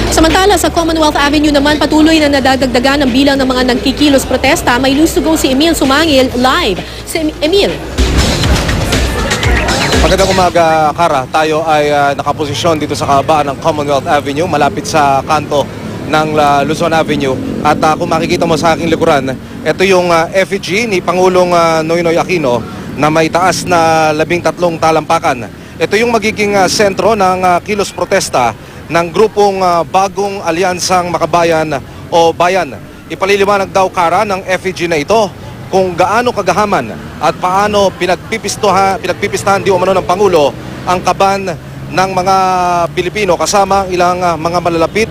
Samantala, sa Commonwealth Avenue naman, patuloy na nadadagdagan ang bilang ng mga nagkikilos protesta. May news to go si Emil Sumangil live. Si Emil. Magandang umaga, Kara. Tayo ay nakaposisyon dito sa kabaan ng Commonwealth Avenue, malapit sa kanto ng Luzon Avenue. At kung makikita mo sa aking likuran, ito yung effigy ni Pangulong Noynoy Aquino na may taas na 13 talampakan. Ito yung magiging sentro ng kilos protesta ng grupong Bagong Alyansang Makabayan o Bayan. Ipaliliwanag daw, Kara, ng effigy na ito kung gaano kagahaman at paano pinagpipistahan di umano ng Pangulo ang kaban ng mga Pilipino kasama ang ilang mga malalapit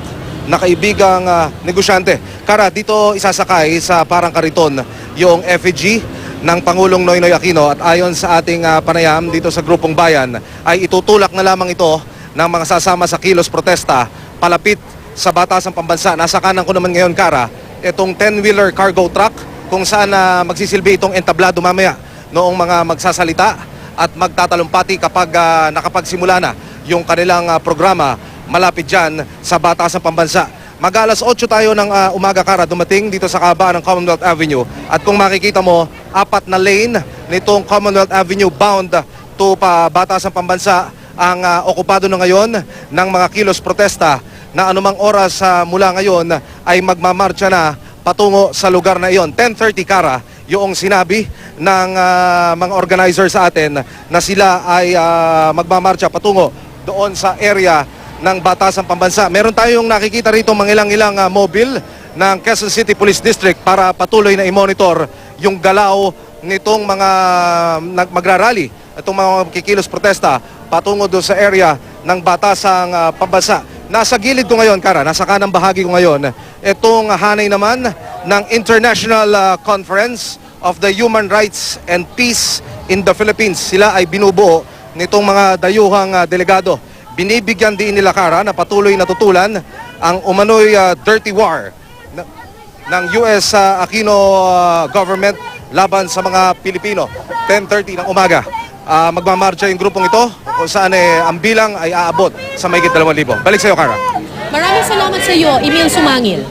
na kaibigang negosyante. Kara, dito isasakay sa parang kariton yung effigy ng Pangulong Noynoy Aquino at ayon sa ating panayam dito sa grupong Bayan ay itutulak na lamang ito ng mga sasama sa kilos protesta palapit sa Batasang Pambansa. Nasa kanan ko naman ngayon, Kara, itong 10-wheeler cargo truck kung saan magsisilbi itong entablado mamaya noong mga magsasalita at magtatalumpati kapag nakapagsimula na yung kanilang programa malapit dyan sa Batasang Pambansa. Mag-alas 8 tayo ng umaga, Kara, dumating dito sa kabaan ng Commonwealth Avenue at kung makikita mo, 4 na lane nitong Commonwealth Avenue bound to Batasang Pambansa ang okupado na ngayon ng mga kilos protesta na anumang oras mula ngayon ay magmamarcha na patungo sa lugar na iyon. 10:30, Kara, yung sinabi ng mga organizer sa atin na sila ay magmamarcha patungo doon sa area ng Batasang Pambansa. Meron tayong nakikita rito mga ilang mobile ng Quezon City Police District para patuloy na i-monitor yung galaw nitong mga magrarally, itong mga kikilos protesta patungo doon sa area ng Batasang Pambansa. Nasa gilid ko ngayon, Kara, nasa kanang bahagi ko ngayon, itong hanay naman ng International Conference of the Human Rights and Peace in the Philippines. Sila ay binubuo nitong mga dayuhang delegado. Binibigyan din nila, Kara, na patuloy na tutulan ang umano'y dirty war ng US Aquino government laban sa mga Pilipino. 10:30 ng umaga. Magmamarcha yung grupong ito kung saan ang bilang ay aabot sa mahigit 2,000. Balik sa iyo, Kara. Maraming salamat sa iyo, Emil Sumangil.